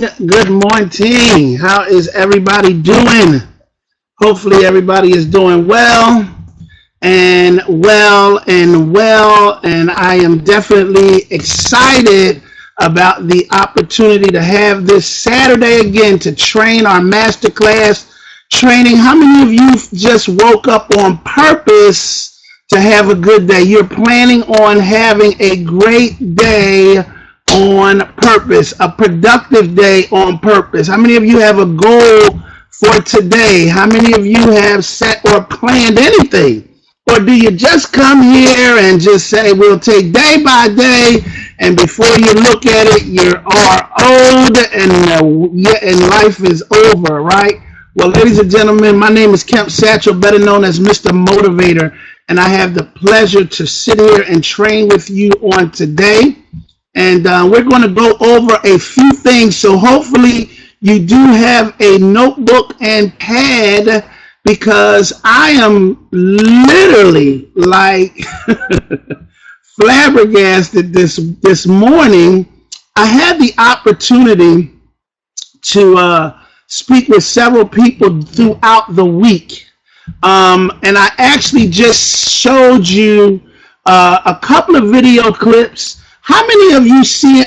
Good morning. How is everybody doing? Hopefully everybody is doing well and I am definitely excited about the opportunity to have this Saturday again to train our masterclass training. How many of you just woke up on purpose to have a good day? You're planning on having a great day on purpose, a productive day on purpose. How many of you have a goal for today? How many of you have set or planned anything? Or do you just come here and just say, we'll take day by day, and before you look at it, you are old and life is over, right? Well, ladies and gentlemen, my name is Kemp Satchel, better known as Mr. Motivator, and I have the pleasure to sit here and train with you on today. And we're going to go over a few things. So hopefully you do have a notebook and pad, because I am literally like flabbergasted this morning. I had the opportunity to speak with several people throughout the week. And I actually just showed you a couple of video clips. How many of you see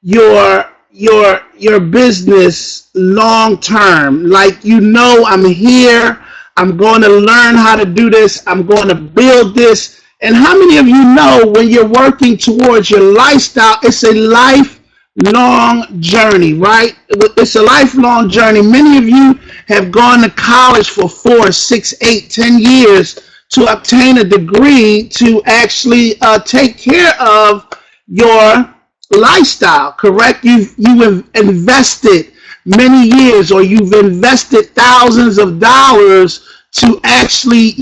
your business long term? Like, I'm here, I'm going to learn how to do this, I'm going to build this. And how many of you know when you're working towards your lifestyle, it's a lifelong journey, right? It's a lifelong journey. Many of you have gone to college for 4, 6, 8, 10 years to obtain a degree to actually take care of your lifestyle, correct? You've invested many years, or you've invested thousands of dollars to actually,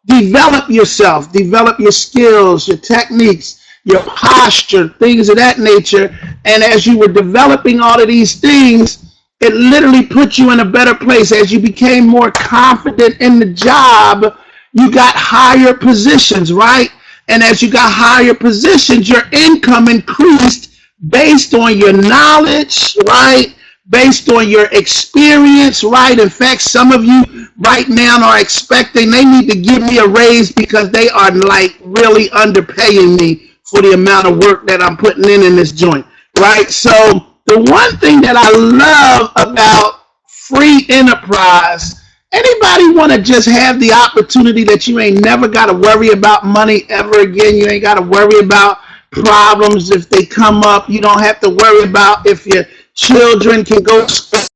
develop yourself, develop your skills, your techniques, your posture, things of that nature. And as you were developing all of these things, it literally put you in a better place. As you became more confident in the job, you got higher positions, right? And as you got higher positions, your income increased based on your knowledge, right? Based on your experience, right? In fact, some of you right now are expecting they need to give me a raise because they are like really underpaying me for the amount of work that I'm putting in this joint, right? So the one thing that I love about free enterprise, anybody want to just have the opportunity that you ain't never got to worry about money ever again? You ain't got to worry about problems if they come up. You don't have to worry about if your children can go to school.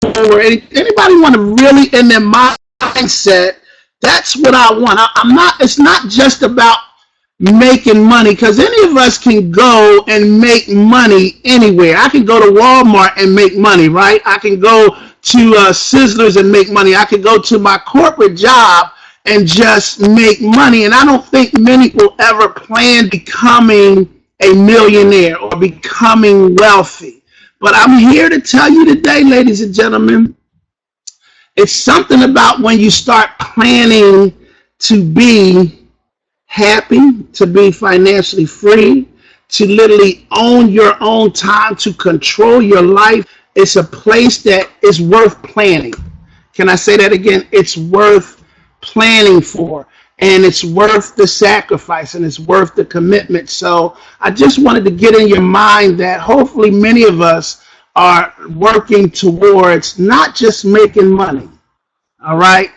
Or anybody want to really in their mindset? That's what I want. It's not just about making money, because any of us can go and make money anywhere. I can go to Walmart and make money, right? I can go to Sizzlers and make money. I could go to my corporate job and just make money. And I don't think many will ever plan becoming a millionaire or becoming wealthy. But I'm here to tell you today, ladies and gentlemen, it's something about when you start planning to be happy, to be financially free, to literally own your own time, to control your life. It's a place that is worth planning. Can I say that again? It's worth planning for, and it's worth the sacrifice, and it's worth the commitment. So I just wanted to get in your mind that hopefully many of us are working towards not just making money, all right,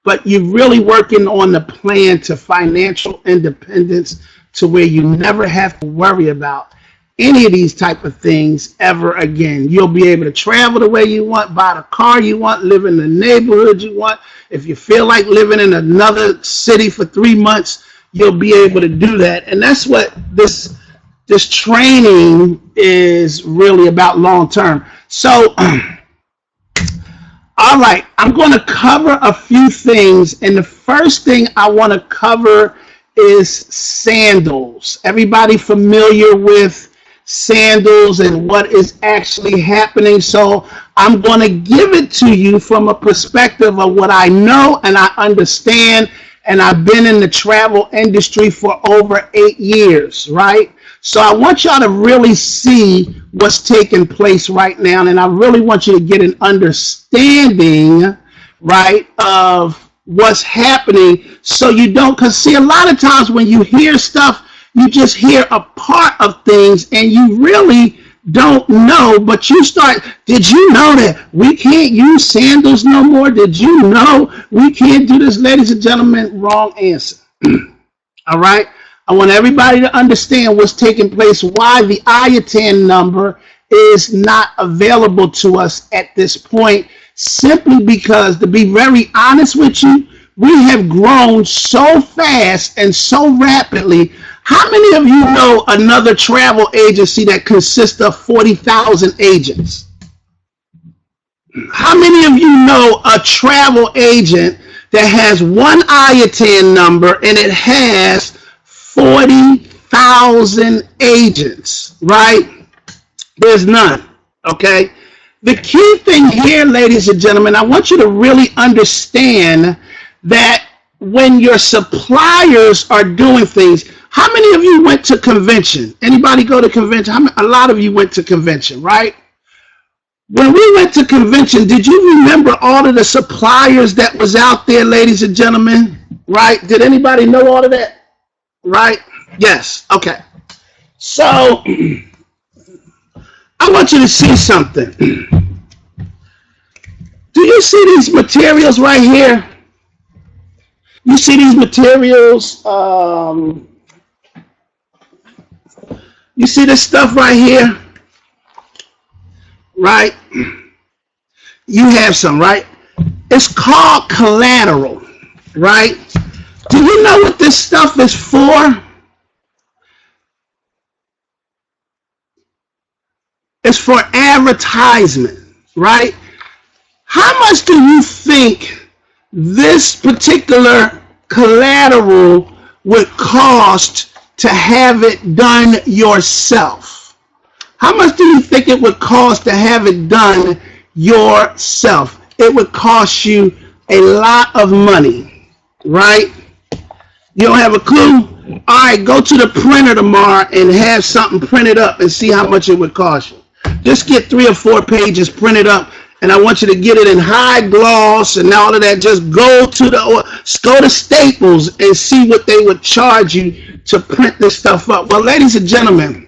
but you're really working on the plan to financial independence, to where you never have to worry about any of these type of things ever again. You'll be able to travel the way you want, buy the car you want, live in the neighborhood you want. If you feel like living in another city for 3 months, you'll be able to do that. And that's what this training is really about long term. So, all right, I'm going to cover a few things. And the first thing I want to cover is sandals. Everybody familiar with sandals and what is actually happening? So I'm going to give it to you from a perspective of what I know and I understand, and I've been in the travel industry for over 8 years, right? So I want y'all to really see what's taking place right now, and I really want you to get an understanding, right, of what's happening, so you don't, because see, a lot of times when you hear stuff, you just hear a part of things and you really don't know, but you start, did you know that we can't use sandals no more? Did you know we can't do this? Ladies and gentlemen, wrong answer. All right, I want everybody to understand what's taking place, why the IATAN number is not available to us at this point, simply because, to be very honest with you, we have grown so fast and so rapidly. How many of you know another travel agency that consists of 40,000 agents? How many of you know a travel agent that has one IATAN number and it has 40,000 agents, right? There's none, okay? The key thing here, ladies and gentlemen, I want you to really understand that when your suppliers are doing things, how many of you went to convention? Anybody go to convention? A lot of you went to convention, right? When we went to convention, did you remember all of the suppliers that was out there, ladies and gentlemen? Right? Did anybody know all of that? Right? Yes. Okay. So I want you to see something. Do you see these materials right here? You see these materials? You see this stuff right here? Right? You have some, right? It's called collateral, right? Do you know what this stuff is for? It's for advertisement, right? How much do you think this particular collateral would cost to have it done yourself? How much do you think it would cost to have it done yourself? It would cost you a lot of money, right? You don't have a clue? All right, go to the printer tomorrow and have something printed up and see how much it would cost you. Just get 3 or 4 pages printed up, and I want you to get it in high gloss and all of that. Just go to Staples and see what they would charge you to print this stuff up. Well, ladies and gentlemen,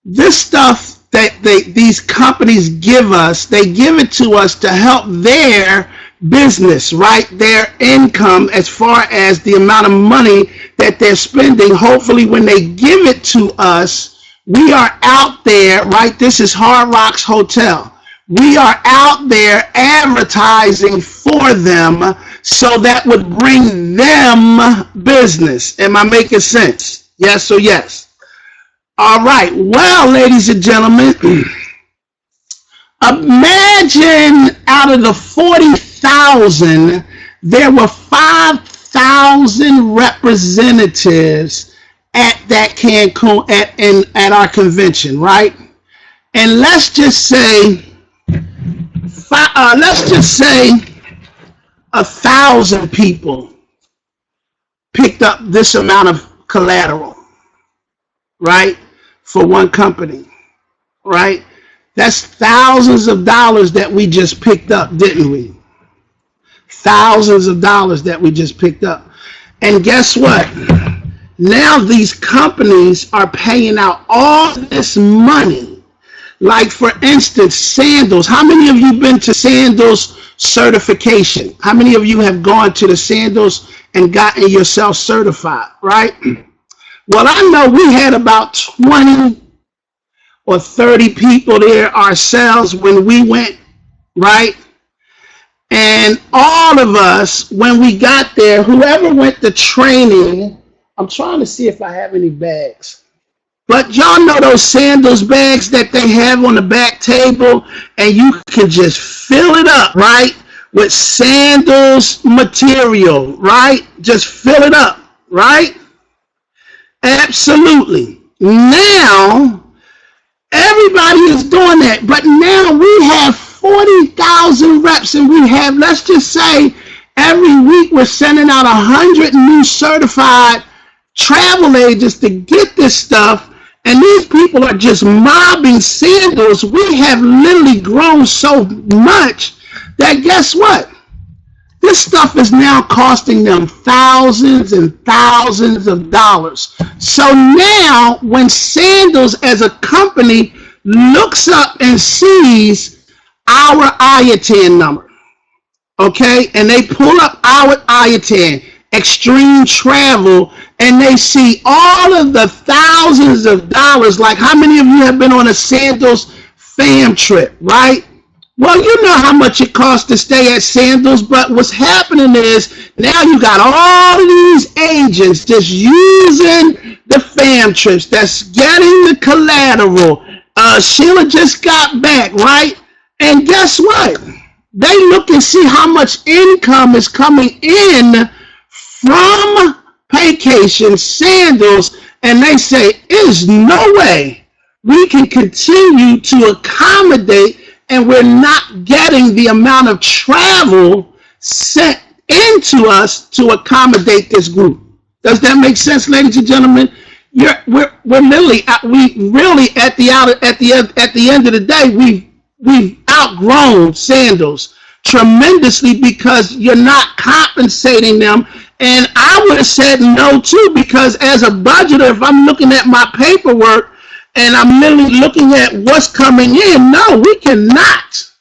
this stuff that these companies give us, they give it to us to help their business, right? Their income, as far as the amount of money that they're spending. Hopefully when they give it to us, we are out there, right? This is Hard Rock's Hotel. We are out there advertising for them, so that would bring them business. Am I making sense? Yes or yes? All right. Well, ladies and gentlemen, imagine out of the 40,000, there were 5,000 representatives at that Cancun, at our convention, right? And let's just say 1,000 people picked up this amount of collateral, right? For one company, right? That's thousands of dollars that we just picked up, didn't we? Thousands of dollars that we just picked up. And guess what? Now these companies are paying out all this money. Like, for instance, sandals. How many of you been to sandals certification? How many of you have gone to the sandals and gotten yourself certified, right? Well, I know we had about 20 or 30 people there ourselves when we went, right? And all of us, when we got there, whoever went to training, I'm trying to see if I have any bags. But y'all know those sandals bags that they have on the back table, and you can just fill it up, right, with sandals material, right? Just fill it up, right? Absolutely. Now, everybody is doing that, but now we have 40,000 reps, and we have, let's just say, every week we're sending out 100 new certified travel agents to get this stuff, and these people are just mobbing sandals. We have literally grown so much that guess what? This stuff is now costing them thousands and thousands of dollars. So now when Sandals as a company looks up and sees our IATAN number, okay, and they pull up our IATAN, Extreme Travel, and they see all of the thousands of dollars, like how many of you have been on a Sandals fam trip, right? Well, you know how much it costs to stay at Sandals, but what's happening is now you got all of these agents just using the fam trips, that's getting the collateral. Sheila just got back, right? And guess what? They look and see how much income is coming in from vacation Sandals, and they say, there's no way we can continue to accommodate, and we're not getting the amount of travel sent into us to accommodate this group. Does that make sense, ladies and gentlemen? We're literally, we really at the end of the day, we've outgrown Sandals tremendously because you're not compensating them. And I would have said no too, because as a budgeter, if I'm looking at my paperwork and I'm literally looking at what's coming in, no, we cannot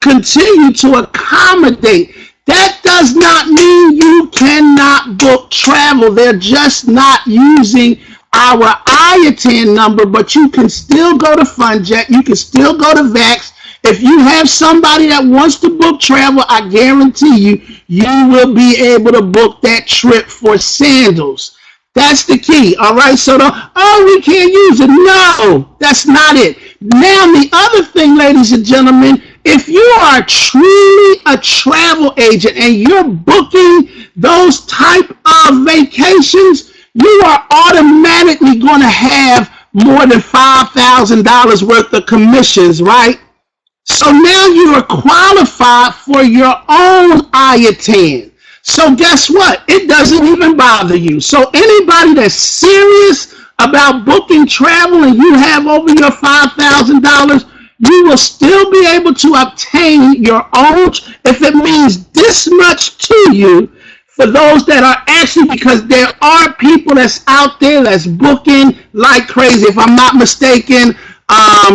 continue to accommodate. That does not mean you cannot book travel. They're just not using our IATAN number, but you can still go to FunJet. You can still go to Vax. If you have somebody that wants to book travel, I guarantee you, you will be able to book that trip for Sandals. That's the key, all right? So, we can't use it. No, that's not it. Now, the other thing, ladies and gentlemen, if you are truly a travel agent and you're booking those type of vacations, you are automatically going to have more than $5,000 worth of commissions, right? So now you are qualified for your own IATAN. So guess what? It doesn't even bother you. So anybody that's serious about booking travel and you have over your $5,000, you will still be able to obtain your own, if it means this much to you, for those that are actually, because there are people that's out there that's booking like crazy. If I'm not mistaken,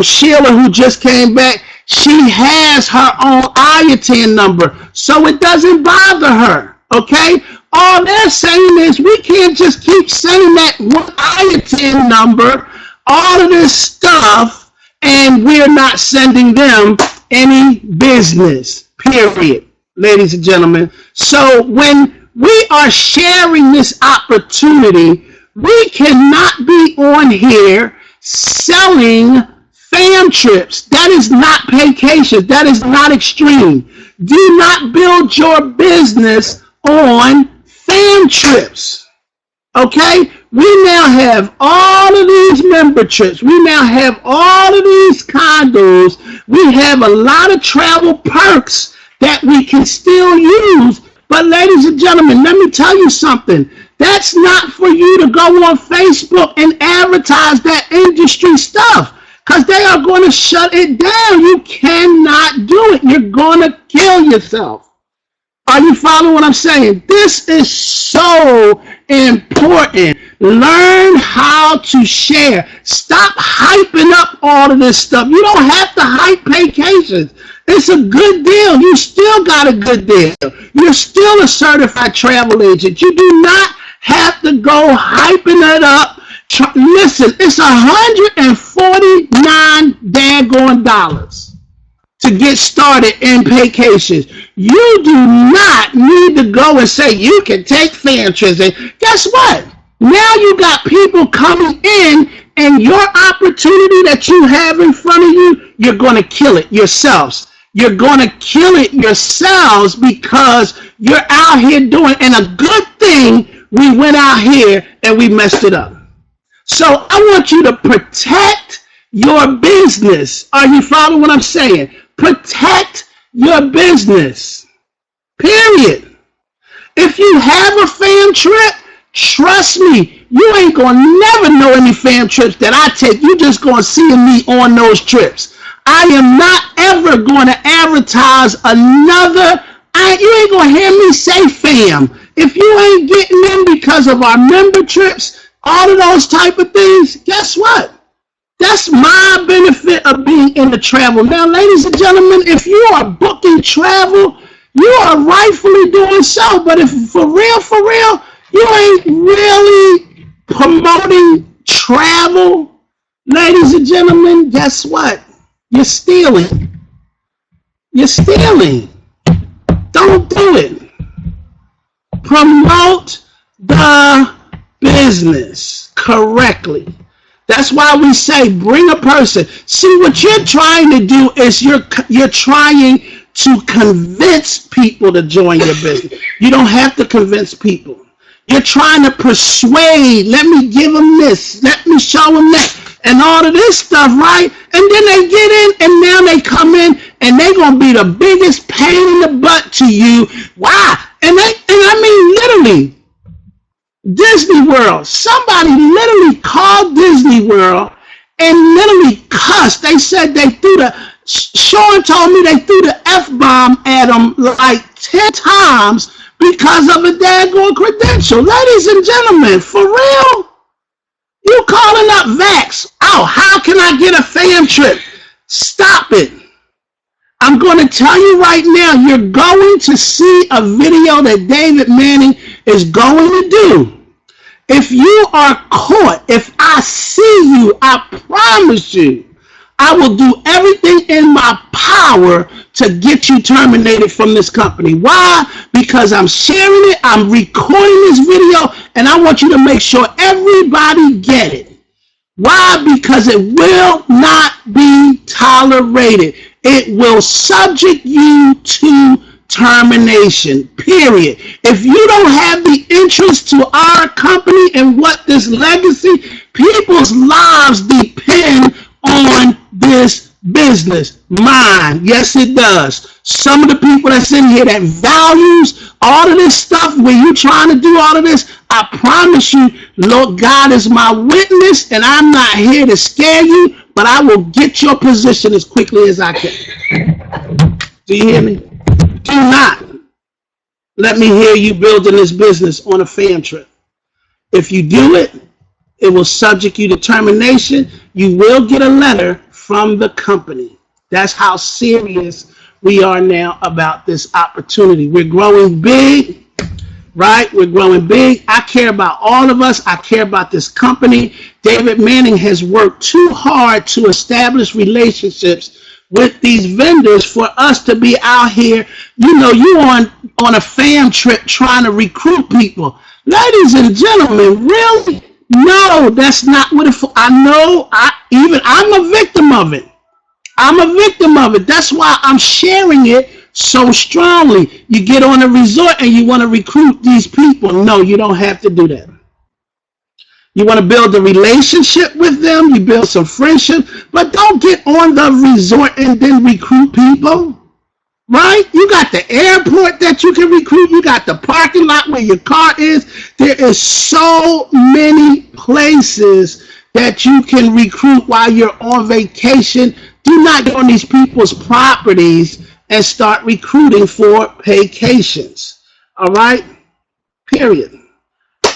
Sheila, who just came back, she has her own IATAN number, so it doesn't bother her, okay? All they're saying is we can't just keep sending that one IATAN number, all of this stuff, and we're not sending them any business, period, ladies and gentlemen. So when we are sharing this opportunity, we cannot be on here selling fam trips. That is not vacations. That is not extreme. Do not build your business on fam trips. Okay? We now have all of these member trips. We now have all of these condos. We have a lot of travel perks that we can still use. But ladies and gentlemen, let me tell you something. That's not for you to go on Facebook and advertise that industry stuff, because they are going to shut it down. You cannot do it. You're going to kill yourself. Are you following what I'm saying? This is so important. Learn how to share. Stop hyping up all of this stuff. You don't have to hype vacations. It's a good deal. You still got a good deal. You're still a certified travel agent. You do not have to go hyping it up. Listen, it's $149 daggone dollars to get started in vacations. You do not need to go and say you can take fan trips. And guess what? Now you got people coming in, and your opportunity that you have in front of you, you're going to kill it yourselves. You're going to kill it yourselves because you're out here doing, and a good thing we went out here and we messed it up. So I want you to protect your business. Are you following what I'm saying? Protect your business. Period. If you have a fam trip, Trust me, you ain't gonna never know any fam trips that I take. You just gonna see me on those trips. I am not ever going to advertise another. You ain't gonna hear me say fam. If you ain't getting them because of our member trips, all of those type of things, guess what? That's my benefit of being in the travel. Now, ladies and gentlemen, if you are booking travel, you are rightfully doing so. But if for real, you ain't really promoting travel, ladies and gentlemen, guess what? You're stealing. You're stealing. Don't do it. Promote the business correctly. That's why we say bring a person. See, what you're trying to do is you're trying to convince people to join your business. You don't have to convince people. You're trying to persuade. Let me give them this. Let me show them that. And all of this stuff, right? And then they get in, and now they come in, and they're going to be the biggest pain in the butt to you. Why? And I mean, literally, Disney World. Somebody literally called Disney World and literally cussed. They said they threw Sean told me they threw the F-bomb at them like 10 times because of a daggone credential. Ladies and gentlemen, for real? You calling up Vax? Oh, how can I get a fam trip? Stop it. I'm going to tell you right now, you're going to see a video that David Manning is going to do. If you are caught, if I see you, I promise you, I will do everything in my power to get you terminated from this company. Why? Because I'm sharing it, I'm recording this video, and I want you to make sure everybody get it. Why? Because it will not be tolerated. It will subject you to termination, period. If you don't have the interest to our company and what this legacy, people's lives depend on this business. Mine, yes it does. Some of the people that's in here that values all of this stuff, when you trying to do all of this, I promise you, Lord God is my witness, and I'm not here to scare you, but I will get your position as quickly as I can. Do you hear me? Do not let me hear you building this business on a fam trip. If you do it, it will subject you to termination. You will get a letter from the company. That's how serious we are now about this opportunity. We're growing big, right? We're growing big. I care about all of us. I care about this company. David Manning has worked too hard to establish relationships with these vendors for us to be out here. You know, you on a fam trip trying to recruit people. Ladies and gentlemen, really? No, that's not what it. I know. I'm a victim of it. I'm a victim of it. That's why I'm sharing it so strongly. You get on a resort and you want to recruit these people. No, you don't have to do that. You want to build a relationship with them. You build some friendship, but don't get on the resort and then recruit people. Right? You got the airport that you can recruit. You got the parking lot where your car is. There is so many places that you can recruit while you're on vacation. Do not get on these people's properties and start recruiting for vacations. All right? Period.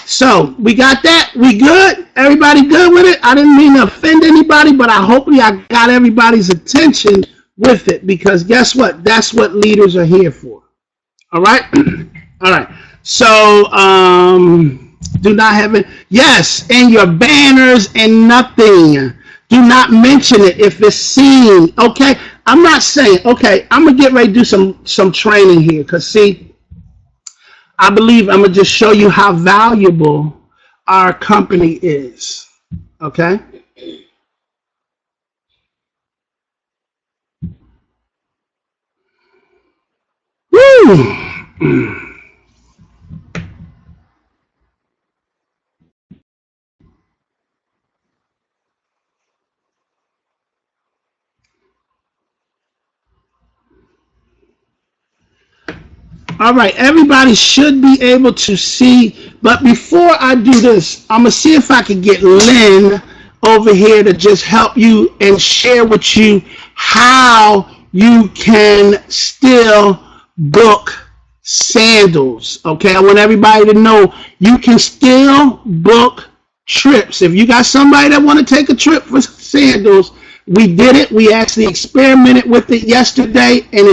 So we got that. We good? Everybody good with it? I didn't mean to offend anybody, but hopefully I got everybody's attention with it, because guess what? That's what leaders are here for. All right? All right. So do not have it. Yes, and your banners and nothing. Do not mention it if it's seen. Okay? I'm not saying, okay, I'm going to get ready to do some training here, because see, I believe I'm going to just show you how valuable our company is. Okay? Woo! All right, everybody should be able to see. But before I do this, I'm gonna see if I can get Lynn over here to just help you and share with you how you can still book sandals. Okay, I want everybody to know you can still book trips. If you got somebody that want to take a trip for sandals, we did it. We actually experimented with it yesterday, and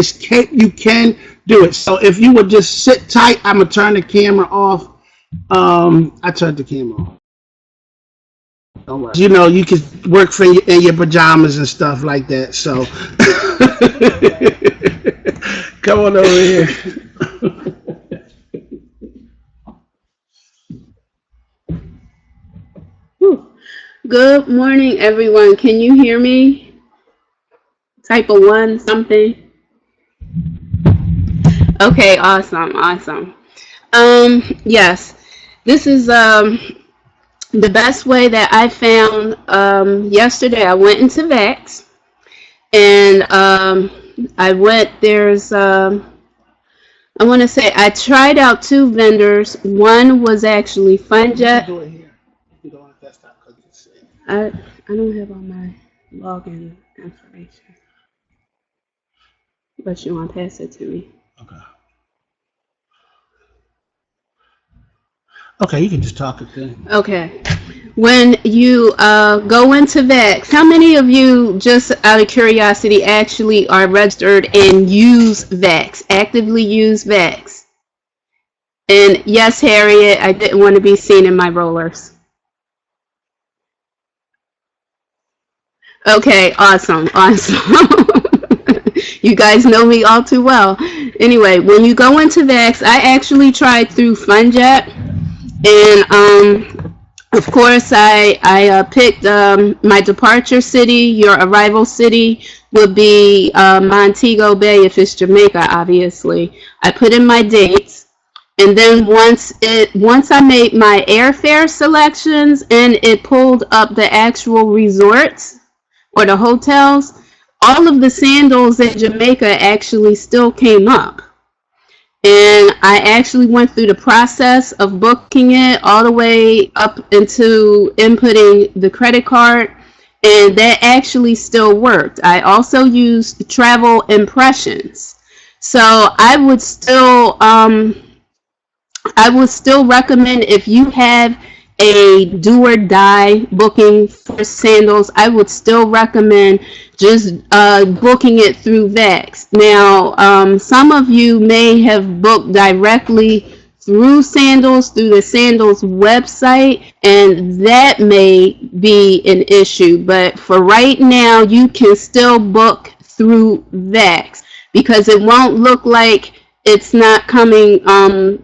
you can do it. So if you would just sit tight, I'm gonna turn the camera off. I turned the camera off. Don't worry. You know, you can work in your pajamas and stuff like that. So come on over here. Good morning, everyone. Can you hear me? Type of one something. Okay, awesome. Yes, this is the best way that I found. Yesterday, I went into Vax, and I went. I want to say I tried out two vendors. One was actually FunJet. Do it here. You can go on the desktop because you can see. I don't have all my login information, but you want to pass it to me. Okay. Okay, you can just talk it then. Okay. When you go into Vax, how many of you, just out of curiosity, actually are registered and use Vax, actively use Vax? And yes, Harriet, I didn't want to be seen in my rollers. Okay, awesome. You guys know me all too well. Anyway, when you go into Vax, I actually tried through FunJet, and of course I picked my departure city. Your arrival city would be Montego Bay if it's Jamaica, obviously. I put in my dates, and then once I made my airfare selections and it pulled up the actual resorts or the hotels, all of the sandals in Jamaica actually still came up. And I actually went through the process of booking it all the way up into inputting the credit card, and that actually still worked. I also used travel impressions. So I would still recommend, if you have a do or die booking for sandals, I would still recommend just booking it through Vax. Now, some of you may have booked directly through Sandals, through the Sandals website, and that may be an issue. But for right now, you can still book through Vax because it won't look like it's not coming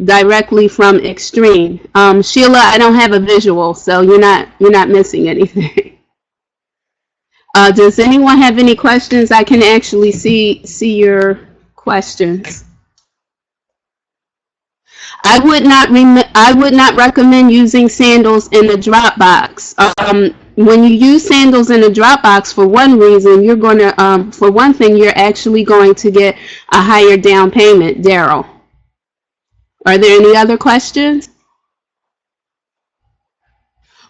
directly from Extreme. Sheila, I don't have a visual, so you're not missing anything. Does anyone have any questions? I can actually see your questions. I would not recommend using Sandals in the Dropbox. When you use Sandals in the Dropbox, for one reason, you're going to, for one thing, you're actually going to get a higher down payment. Daryl, are there any other questions?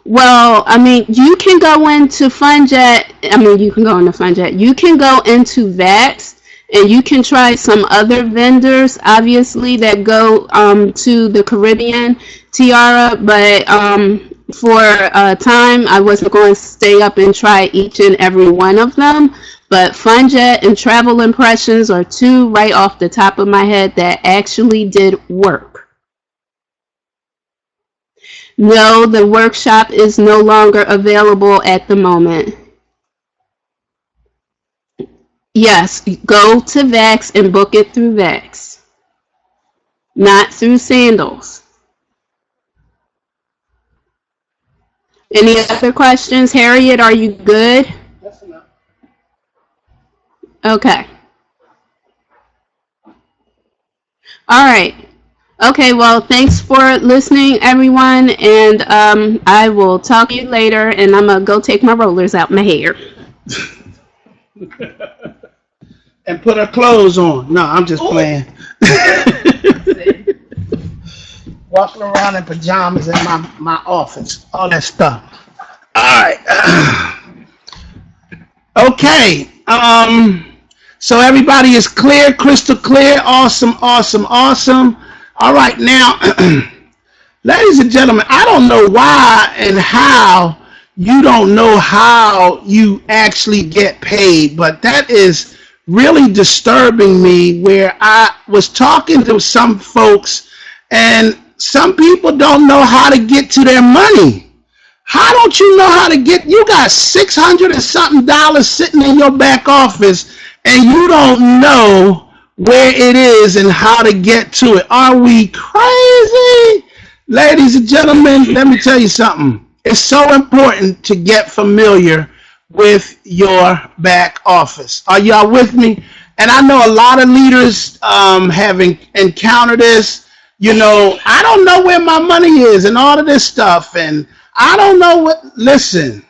Well, I mean, you can go into FunJet. You can go into FunJet. You can go into Vax, and you can try some other vendors, obviously, that go to the Caribbean, Tiara. But for time, I wasn't going to stay up and try each and every one of them. But FunJet and Travel Impressions are two right off the top of my head that actually did work. No, the workshop is no longer available at the moment. Yes, go to Vax and book it through Vax, not through Sandals. Any other questions? Harriet, are you good? Yes, enough. Okay. All right. Okay, well, thanks for listening, everyone, and I will talk to you later, and I'm going to go take my rollers out my hair. And put her clothes on. No, I'm just playing. walking around in pajamas in my office, all that stuff. All right. Okay. So everybody is clear, crystal clear. Awesome, awesome, awesome. All right, now, ladies and gentlemen, I don't know why and how you don't know how you actually get paid, but that is really disturbing me. Where I was talking to some folks, and some people don't know how to get to their money. How don't you know how to get? You got $600 and something sitting in your back office, and you don't know where it is and how to get to it. Are we crazy? Ladies and gentlemen, let me tell you something. It's so important to get familiar with your back office. Are y'all with me? And I know a lot of leaders have encountered this. You know, I don't know where my money is and all of this stuff. And I don't know what, listen.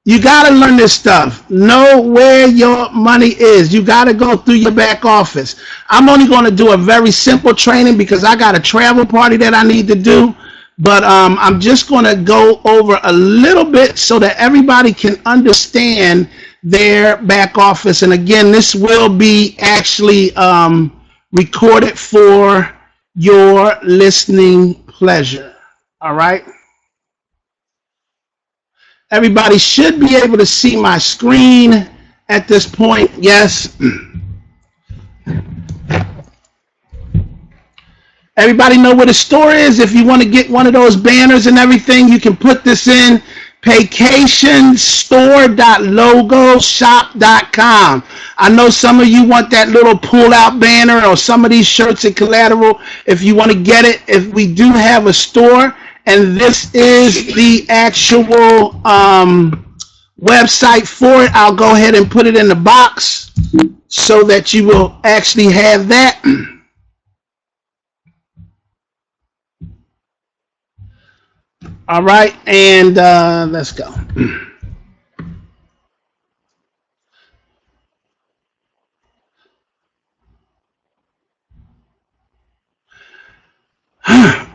You got to learn this stuff. Know where your money is. You got to go through your back office. I'm only going to do a very simple training because I got a travel party that I need to do. But I'm just going to go over a little bit so that everybody can understand their back office. And again, this will be actually recorded for your listening pleasure. All right. Everybody should be able to see my screen at this point. Yes. Everybody know where the store is. If you want to get one of those banners and everything, you can put this in vacationstore.logoshop.com. I know some of you want that little pull-out banner or some of these shirts and collateral. If you want to get it, if we do have a store, and this is the actual website for it, I'll go ahead and put it in the box so that you will actually have that. All right, and let's go.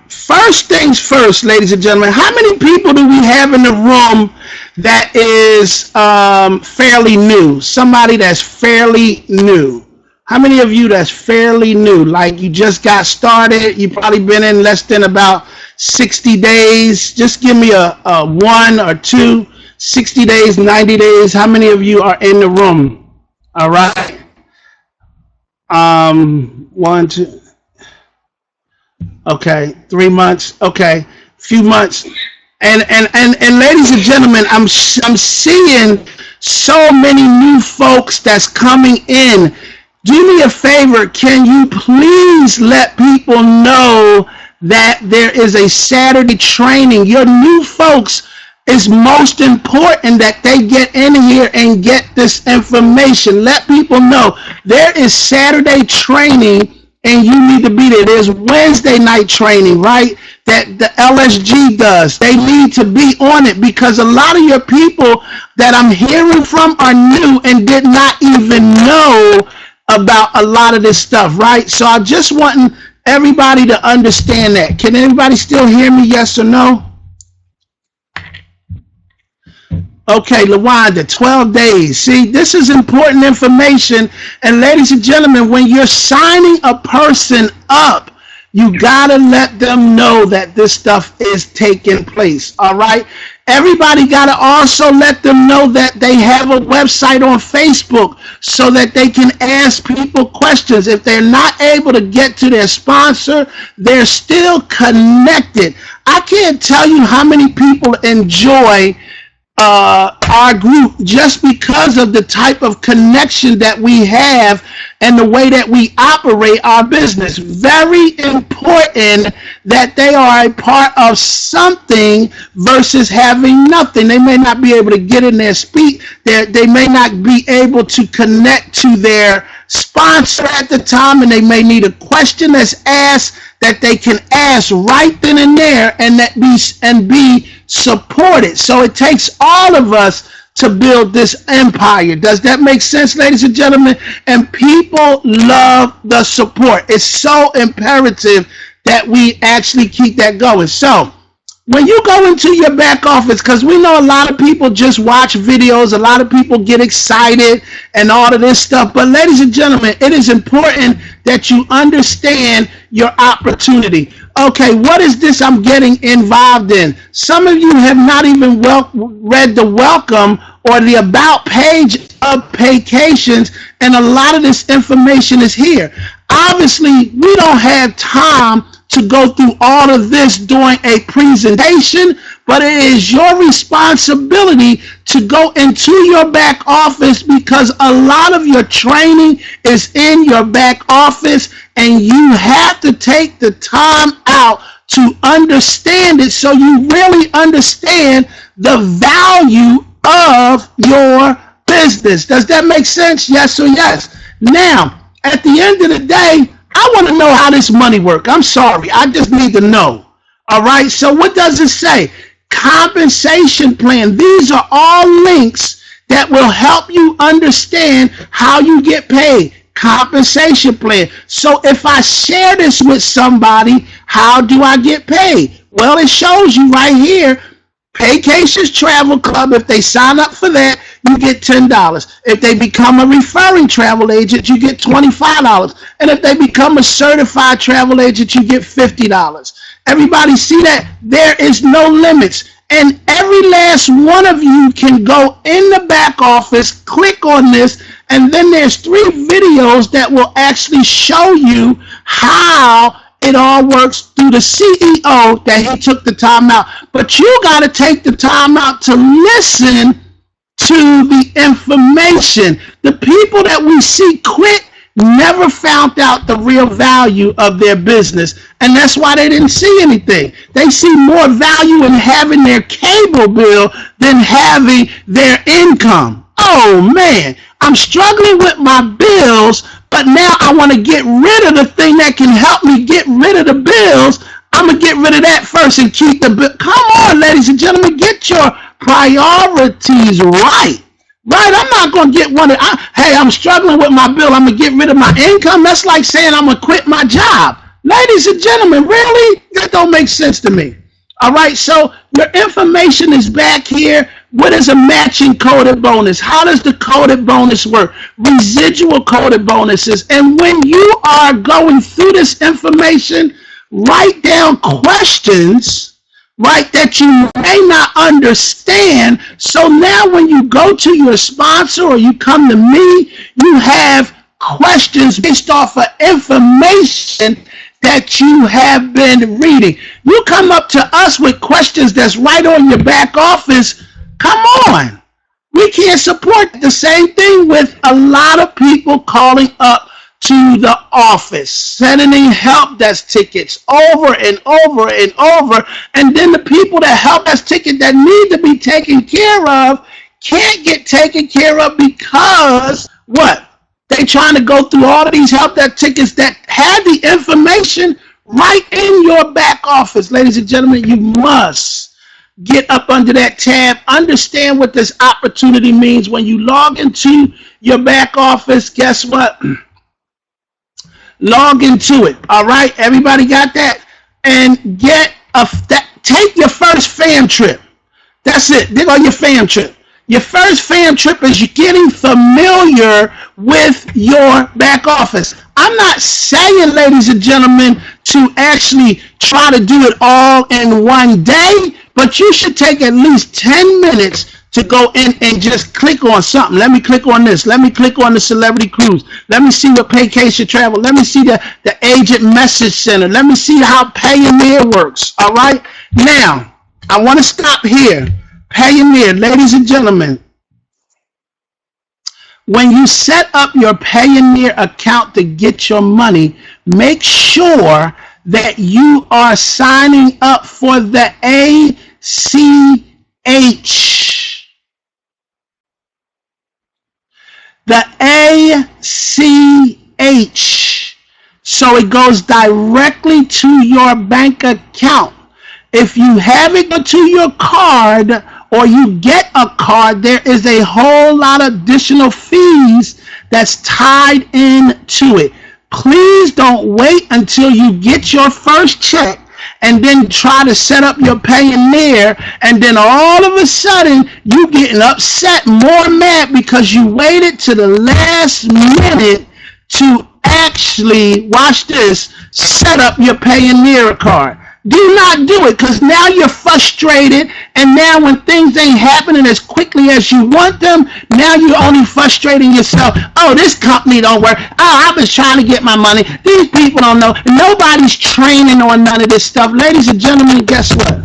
First things first, ladies and gentlemen, how many people do we have in the room that is fairly new? Somebody that's fairly new. How many of you that's fairly new? Like you just got started, you probably been in less than about 60 days. Just give me a 1 or 2, 60 days, 90 days. How many of you are in the room? All right. 1, 2. Okay, 3 months. Okay, few months. And ladies and gentlemen, I'm seeing so many new folks that's coming in. Do me a favor, can you please let people know that there is a Saturday training? Your new folks, it's most important that they get in here and get this information. Let people know there is Saturday training and you need to be there. There's Wednesday night training, right? That the LSG does. They need to be on it because a lot of your people that I'm hearing from are new and did not even know about a lot of this stuff, right? So I just want everybody to understand that. Can anybody still hear me? Yes or no? Okay, LaWanda, 12 days. See, this is important information. And ladies and gentlemen, when you're signing a person up, you gotta let them know that this stuff is taking place, all right? Everybody gotta also let them know that they have a website on Facebook so that they can ask people questions. If they're not able to get to their sponsor, they're still connected. I can't tell you how many people enjoy our group just because of the type of connection that we have and the way that we operate our business. Very important that they are a part of something versus having nothing. They may not be able to get in there, speak. They may not be able to connect to their sponsor at the time, and they may need a question that's asked that they can ask right then and there and be supported. So it takes all of us to build this empire. Does that make sense, ladies and gentlemen? And people love the support. It's so imperative that we actually keep that going. So when you go into your back office, because we know a lot of people just watch videos, a lot of people get excited and all of this stuff. But ladies and gentlemen, it is important that you understand your opportunity. Okay, what is this I'm getting involved in? Some of you have not even read the welcome or the about page of Paycations, and a lot of this information is here. Obviously, we don't have time to go through all of this during a presentation, but it is your responsibility to go into your back office, because a lot of your training is in your back office, and you have to take the time out to understand it so you really understand the value of your business. Does that make sense? Yes or yes? Now, at the end of the day, I want to know how this money works. I'm sorry. I just need to know. All right. So what does it say? Compensation plan. These are all links that will help you understand how you get paid. Compensation plan. So if I share this with somebody, how do I get paid? Well, it shows you right here. Paycations Travel Club, if they sign up for that, you get $10. If they become a referring travel agent, you get $25. And if they become a certified travel agent, you get $50. Everybody see that? There is no limits. And every last one of you can go in the back office, click on this, and then there's 3 videos that will actually show you how it all works through the CEO that he took the time out. But you got to take the time out to listen to the information. The people that we see quit never found out the real value of their business, and that's why they didn't see anything. They see more value in having their cable bill than having their income. Oh man, I'm struggling with my bills, but now I want to get rid of the thing that can help me get rid of the bills. I'm going to get rid of that first and keep the bill. Come on, ladies and gentlemen, get your priorities right. Right? I'm not going to get one. Hey, I'm struggling with my bill. I'm going to get rid of my income. That's like saying I'm going to quit my job. Ladies and gentlemen, really? That don't make sense to me. All right, so your information is back here. What is a matching coded bonus? How does the coded bonus work? Residual coded bonuses. And when you are going through this information, write down questions, right, that you may not understand. So now when you go to your sponsor or you come to me, you have questions based off of information that you have been reading. You come up to us with questions that's right on your back office. Come on. We can't support the same thing with a lot of people calling up to the office, sending in help desk tickets over and over and over. And then the people that help desk ticket that need to be taken care of can't get taken care of because what? They trying to go through all of these help desk tickets that have the information right in your back office. Ladies and gentlemen, you must get up under that tab. Understand what this opportunity means. When you log into your back office, guess what? Log into it. All right, everybody got that? And take your first fam trip. That's it. Dig on your fam trip. Your first fam trip is you getting familiar with your back office. I'm not saying, ladies and gentlemen, to actually try to do it all in one day, but you should take at least 10 minutes to go in and just click on something. Let me click on this. Let me click on the Celebrity Cruise. Let me see what Paycation Travel. Let me see the Agent Message Center. Let me see how Payoneer works. All right? Now, I want to stop here. Payoneer, ladies and gentlemen, when you set up your Payoneer account to get your money, make sure that you are signing up for the ACH. The ACH. So it goes directly to your bank account. If you have it go to your card or you get a card, there is a whole lot of additional fees that's tied into it. Please don't wait until you get your first check and then try to set up your Payoneer, and then all of a sudden you getting upset, more mad because you waited to the last minute to actually, watch this, set up your Payoneer card. Do not do it, because now you're frustrated, and now when things ain't happening as quickly as you want them, now you're only frustrating yourself. Oh, this company don't work. Oh, I've been trying to get my money. These people don't know. Nobody's training on none of this stuff. Ladies and gentlemen, guess what?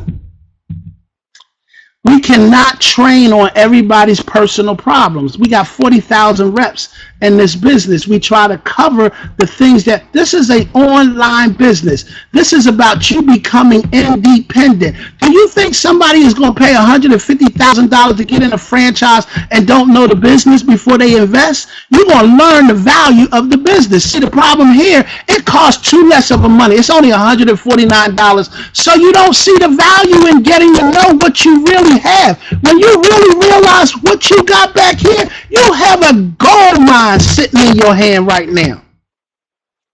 We cannot train on everybody's personal problems. We got 40,000 reps in this business. We try to cover the things that, this is an online business. This is about you becoming independent. Do you think somebody is going to pay $150,000 to get in a franchise and don't know the business before they invest? You're going to learn the value of the business. See, the problem here, it costs too less of a money. It's only $149. So you don't see the value in getting to know what you really have. When you really realize what you got back here, you have a gold mine sitting in your hand right now.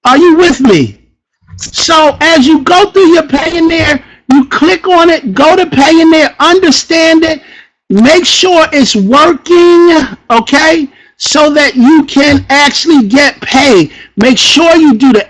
Are you with me? So as you go through your Payoneer, you click on it, go to Payoneer, understand it, make sure it's working, okay, so that you can actually get paid. Make sure you do the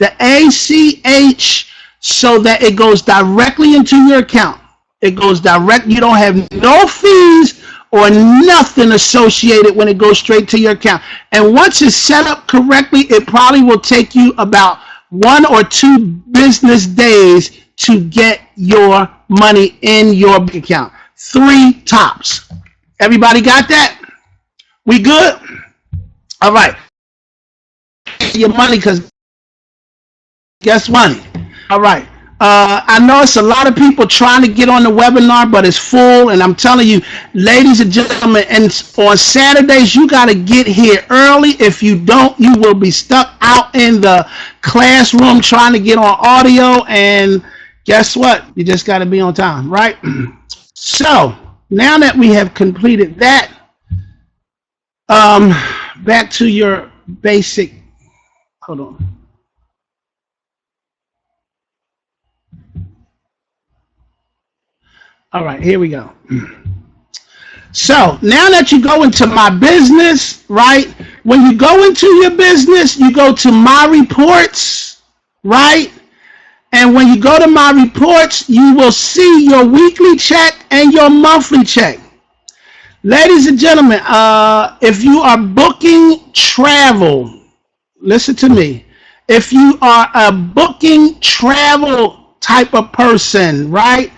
ACH, so that it goes directly into your account. It goes direct. You don't have no fees or nothing associated when it goes straight to your account. And once it's set up correctly, it probably will take you about 1 or 2 business days to get your money in your bank account. 3 tops. Everybody got that? We good? All right. Your money, because guess what? All right. I know it's a lot of people trying to get on the webinar, but it's full. And I'm telling you, ladies and gentlemen, and on Saturdays, you got to get here early. If you don't, you will be stuck out in the classroom trying to get on audio. And guess what? You just got to be on time, right? So now that we have completed that, back to your basic, hold on. All right, here we go. So now that you go into my business, right? When you go into your business, you go to my reports, right? And when you go to my reports, you will see your weekly check and your monthly check. Ladies and gentlemen, if you are booking travel, listen to me. If you are a booking travel type of person, right?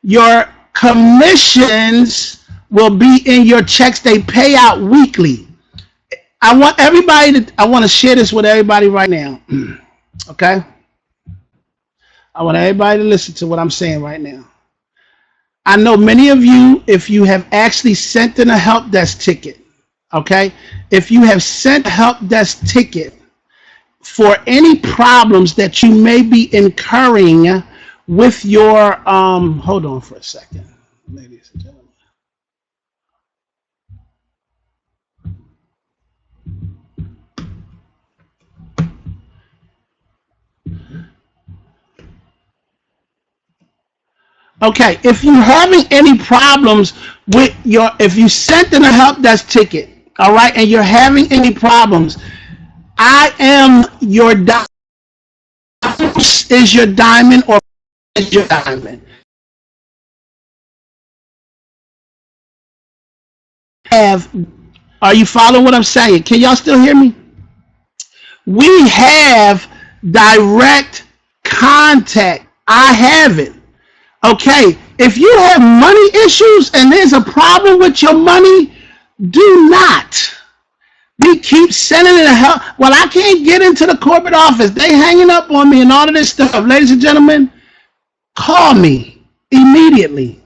Your commissions will be in your checks. They pay out weekly. I want to share this with everybody right now. Okay? I want everybody to listen to what I'm saying right now. I know many of you, if you have actually sent in a help desk ticket, okay? If you have sent a help desk ticket for any problems that you may be incurring with your, hold on for a second, ladies and gentlemen. Okay, if you're having any problems with your, if you sent in a help desk ticket, all right, and you're having any problems, I am your diamond, is your diamond, or is your diamond. Are you following what I'm saying? Can y'all still hear me? We have direct contact. I have it. Okay, if you have money issues and there's a problem with your money, do not. We keep sending it help. Well, I can't get into the corporate office. They hanging up on me and all of this stuff. Ladies and gentlemen, call me immediately.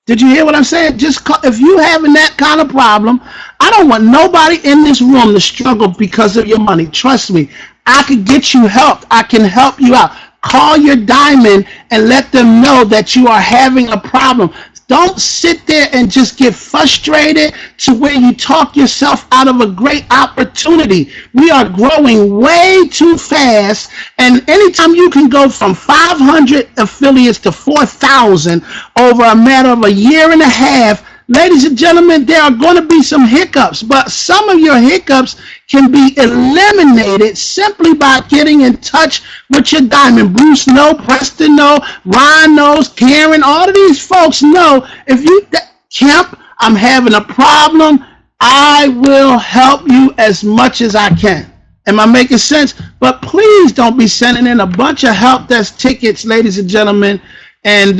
Did you hear what I'm saying? Just call, if you having that kind of problem, I don't want nobody in this room to struggle because of your money. Trust me, I can get you help. I can help you out. Call your diamond and let them know that you are having a problem. Don't sit there and just get frustrated to where you talk yourself out of a great opportunity. We are growing way too fast, and anytime you can go from 500 affiliates to 4,000 over a matter of a year and a half, ladies and gentlemen, there are going to be some hiccups, but some of your hiccups can be eliminated simply by getting in touch with your diamond. Bruce knows, Preston knows, Ryan knows, Karen, all of these folks know. If you, Kemp, I'm having a problem, I will help you as much as I can. Am I making sense? But please don't be sending in a bunch of help desk tickets, ladies and gentlemen, and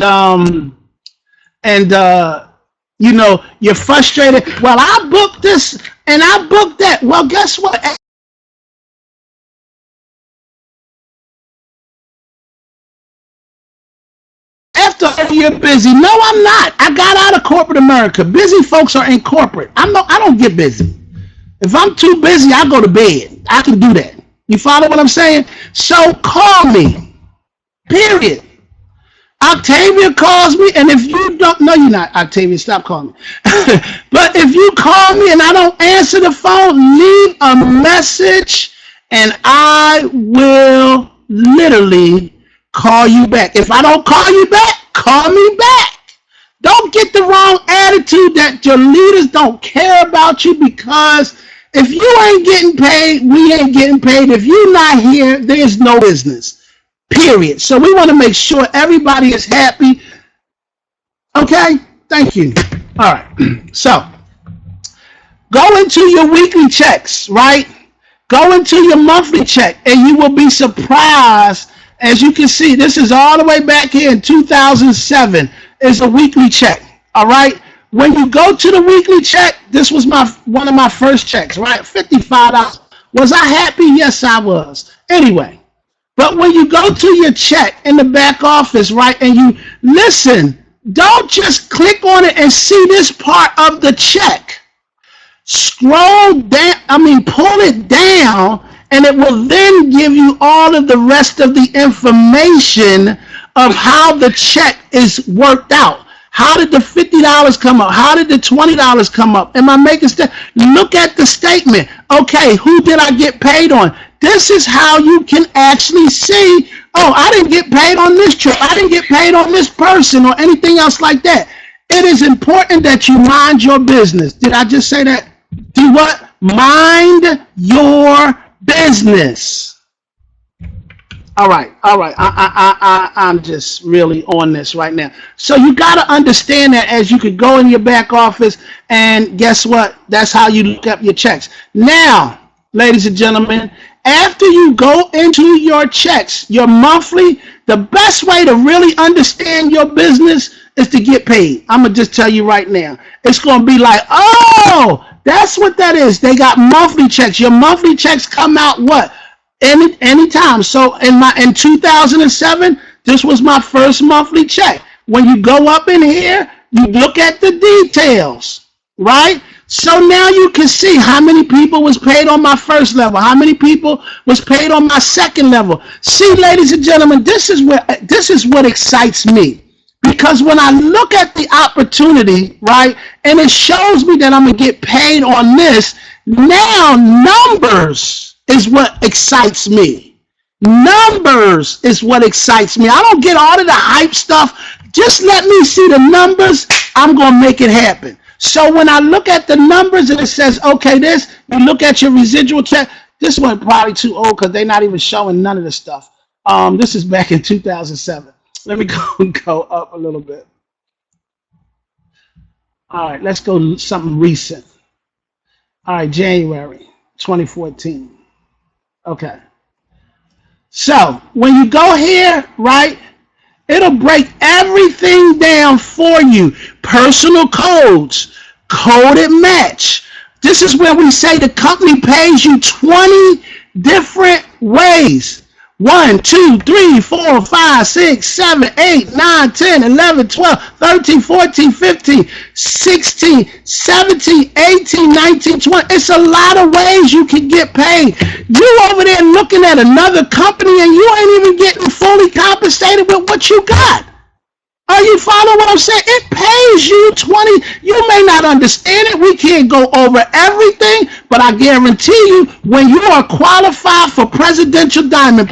you know, you're frustrated. Well, I booked this and I booked that. Well, guess what? After you're busy. No, I'm not. I got out of corporate America. Busy folks are in corporate. I don't get busy. If I'm too busy, I go to bed. I can do that. You follow what I'm saying? So call me. Period. Octavia calls me, and if you don't, no, you're not, Octavia, stop calling me. But if you call me and I don't answer the phone, leave a message, and I will literally call you back. If I don't call you back, call me back. Don't get the wrong attitude that your leaders don't care about you, because if you ain't getting paid, we ain't getting paid. If you're not here, there's no business. Period. So we want to make sure everybody is happy. Okay? Thank you. All right. So go into your weekly checks, right? Go into your monthly check, and you will be surprised. As you can see, this is all the way back here in 2007. It's a weekly check. All right? When you go to the weekly check, this was one of my first checks, right? $55. Was I happy? Yes, I was. Anyway. But when you go to your check in the back office, right, and you listen, don't just click on it and see this part of the check. Scroll down, pull it down, and it will then give you all of the rest of the information of how the check is worked out. How did the $50 come up? How did the $20 come up? Am I making sense? Look at the statement. Okay, who did I get paid on? This is how you can actually see, oh, I didn't get paid on this trip. I didn't get paid on this person or anything else like that. It is important that you mind your business. Did I just say that? Do what? Mind your business. All right. I'm just really on this right now. So you got to understand that as you could go in your back office, and guess what? That's how you look up your checks. Now, ladies and gentlemen, after you go into your checks, your monthly, the best way to really understand your business is to get paid. I'm going to just tell you right now. It's going to be like, oh, that's what that is. They got monthly checks. Your monthly checks come out what? Anytime. So in 2007, this was my first monthly check. When you go up in here, you look at the details, right? So now you can see how many people was paid on my first level, how many people was paid on my second level. See, ladies and gentlemen, this is what excites me. Because when I look at the opportunity, right, and it shows me that I'm going to get paid on this, now numbers is what excites me. Numbers is what excites me. I don't get all of the hype stuff. Just let me see the numbers. I'm going to make it happen. So when I look at the numbers and it says, okay, you look at your residual check. This one probably too old because they're not even showing none of the stuff. This is back in 2007. Let me go up a little bit. All right, let's go something recent. All right, January 2014. Okay. So when you go here, right, it'll break everything down for you. Personal codes, coded match. This is where we say the company pays you 20 different ways. 1, 2, 3, 4, 5, 6, 7, 8, 9, 10, 11, 12, 13, 14, 15, 16, 17, 18, 19, 20. It's a lot of ways you can get paid. You over there looking at another company and you ain't even getting fully compensated with what you got. Are you following what I'm saying? It pays you 20. You may not understand it. We can't go over everything, but I guarantee you, when you are qualified for presidential diamond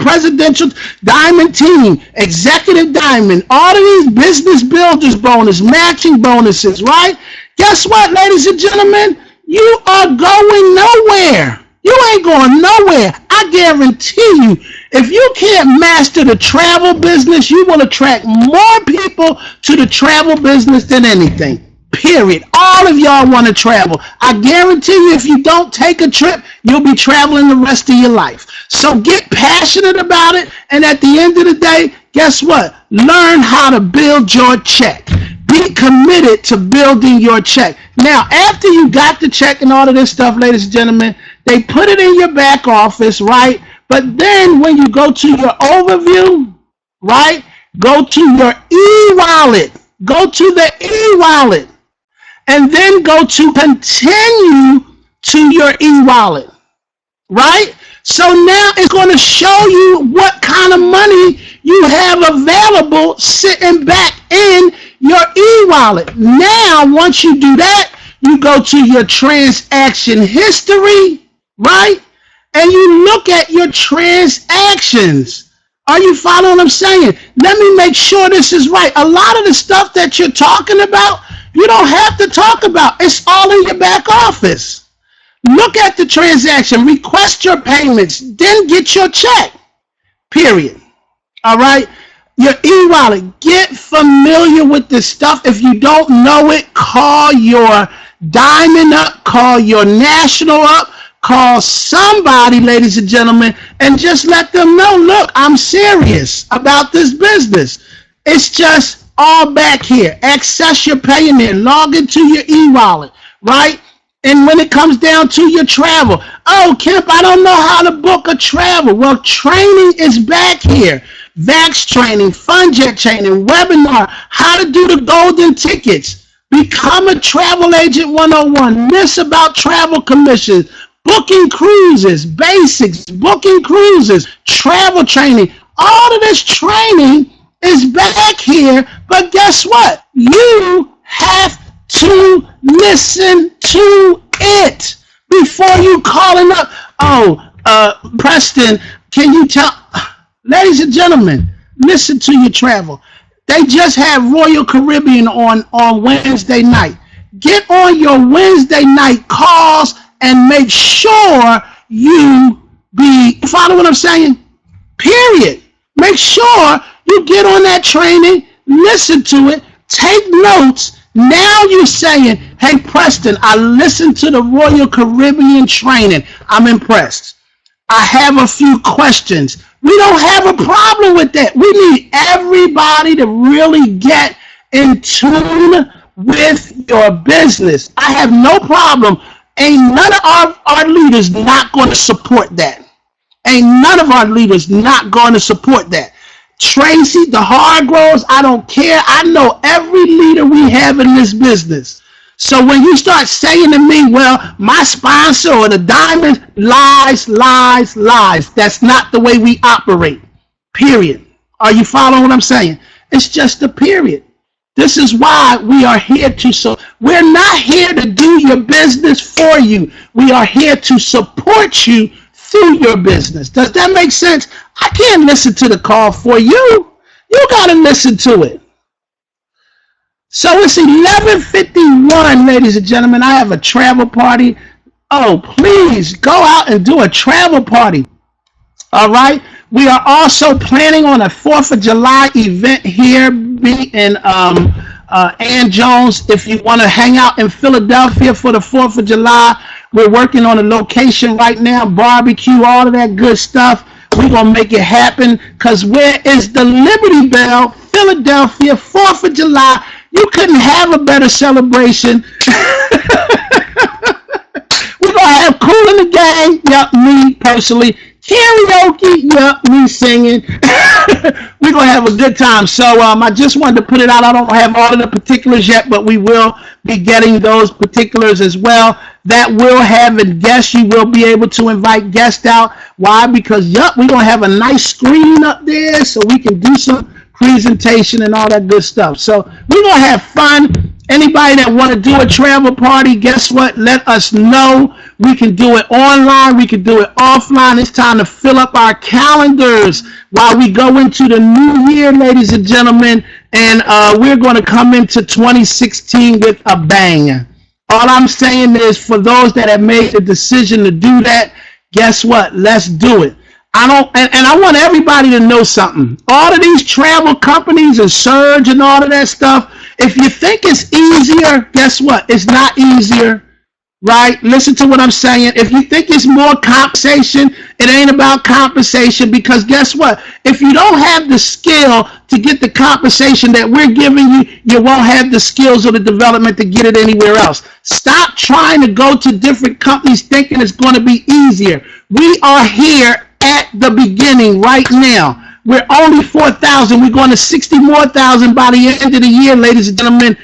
team, executive diamond, all of these business builders bonus, matching bonuses, right? Guess what, ladies and gentlemen? You are going nowhere. You ain't going nowhere. I guarantee you, if you can't master the travel business, you will attract more people to the travel business than anything. Period. All of y'all want to travel. I guarantee you, if you don't take a trip, you'll be traveling the rest of your life. So get passionate about it. And at the end of the day, guess what? Learn how to build your check. Be committed to building your check. Now, after you got the check and all of this stuff, ladies and gentlemen, they put it in your back office, right? But then when you go to your overview, right, go to your e-wallet. Go to the e-wallet. And then go to continue to your e-wallet, right? So now it's going to show you what kind of money you have available sitting back in your e-wallet. Now, once you do that, you go to your transaction history, right? And you look at your transactions. Are you following what I'm saying? Let me make sure this is right. A lot of the stuff that you're talking about, you don't have to talk about. It's all in your back office. Look at the transaction, request your payments, then get your check, period. All right? Your e-wallet, get familiar with this stuff. If you don't know it, call your Diamond up, call your National up, call somebody, ladies and gentlemen, and just let them know, look, I'm serious about this business. It's just all back here. Access your Payoneer, log into your e-wallet, right? And when it comes down to your travel, oh, Kemp, I don't know how to book a travel. Well, training is back here. VAX training, FunJet training, webinar, how to do the golden tickets. Become a travel agent 101. This about travel commissions, booking cruises, basics, booking cruises, travel training. All of this training is back here, but guess what? You have to listen to it before you calling up. Oh, Preston, can you tell? Ladies and gentlemen, listen to your travel. They just had Royal Caribbean on Wednesday night. Get on your Wednesday night calls and make sure you follow what I'm saying? Period. Make sure you get on that training, listen to it, take notes. Now you're saying, hey, Preston, I listened to the Royal Caribbean training. I'm impressed. I have a few questions. We don't have a problem with that. We need everybody to really get in tune with your business. I have no problem. Ain't none of our leaders not going to support that. Ain't none of our leaders not going to support that. Tracy, the Hargroves, I don't care. I know every leader we have in this business. So when you start saying to me, well, my sponsor or the diamond, lies, lies, lies. That's not the way we operate. Period. Are you following what I'm saying? It's just a period. This is why we are here we're not here to do your business for you. We are here to support you through your business. Does that make sense? I can't listen to the call for you. You got to listen to it. So it's 11:51, ladies and gentlemen. I have a travel party. Oh, please go out and do a travel party. All right. We are also planning on a 4th of July event here in Ann Jones. If you want to hang out in Philadelphia for the 4th of July, we're working on a location right now, barbecue, all of that good stuff. We're going to make it happen because where is the Liberty Bell? Philadelphia, 4th of July. You couldn't have a better celebration. We're going to have Cool in the Gang. Yep, me personally. Karaoke, yep, me singing. We're going to have a good time. So I just wanted to put it out. I don't have all of the particulars yet, but we will be getting those particulars as well. That will have a guest. You will be able to invite guests out. Why? Because, yep, we're going to have a nice screen up there so we can do some presentation and all that good stuff. So we're going to have fun. Anybody that want to do a travel party, guess what? Let us know. We can do it online. We can do it offline. It's time to fill up our calendars while we go into the new year, ladies and gentlemen. And we're going to come into 2016 with a bang. All I'm saying is for those that have made the decision to do that, guess what? Let's do it. I want everybody to know something. All of these travel companies and Surge and all of that stuff, if you think it's easier, guess what? It's not easier, right? Listen to what I'm saying. If you think it's more compensation, it ain't about compensation, because guess what? If you don't have the skill to get the compensation that we're giving you, you won't have the skills or the development to get it anywhere else. Stop trying to go to different companies thinking it's going to be easier. We are here at the beginning right now. We're only 4,000. We're going to 60 more thousand by the end of the year, ladies and gentlemen.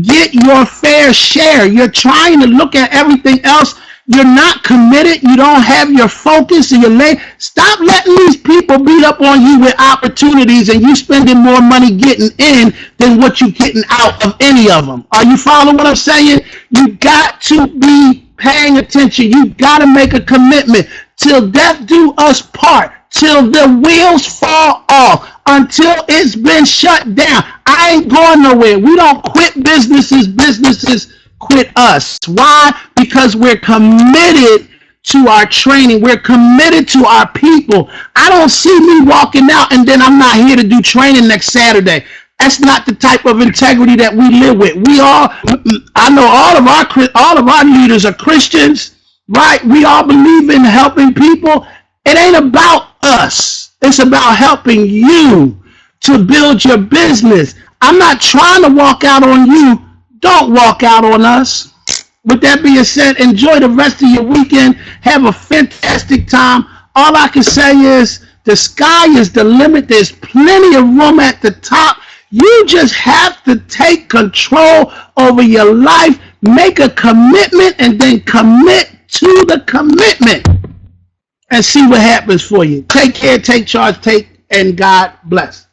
Get your fair share. You're trying to look at everything else. You're not committed. You don't have your focus and your lane. Stop letting these people beat up on you with opportunities and you spending more money getting in than what you're getting out of any of them. Are you following what I'm saying? You got to be paying attention. You got to make a commitment. Till death do us part. Till the wheels fall off, until it's been shut down. I ain't going nowhere. We don't quit businesses. Businesses quit us. Why? Because we're committed to our training. We're committed to our people. I don't see me walking out and then I'm not here to do training next Saturday. That's not the type of integrity that we live with. I know all of our leaders are Christians, right? We all believe in helping people. It ain't about us. It's about helping you to build your business. I'm not trying to walk out on you. Don't walk out on us. With that being said, enjoy the rest of your weekend. Have a fantastic time. All I can say is the sky is the limit. There's plenty of room at the top. You just have to take control over your life. Make a commitment and then commit to the commitment. And see what happens for you. Take care, take charge, and God bless.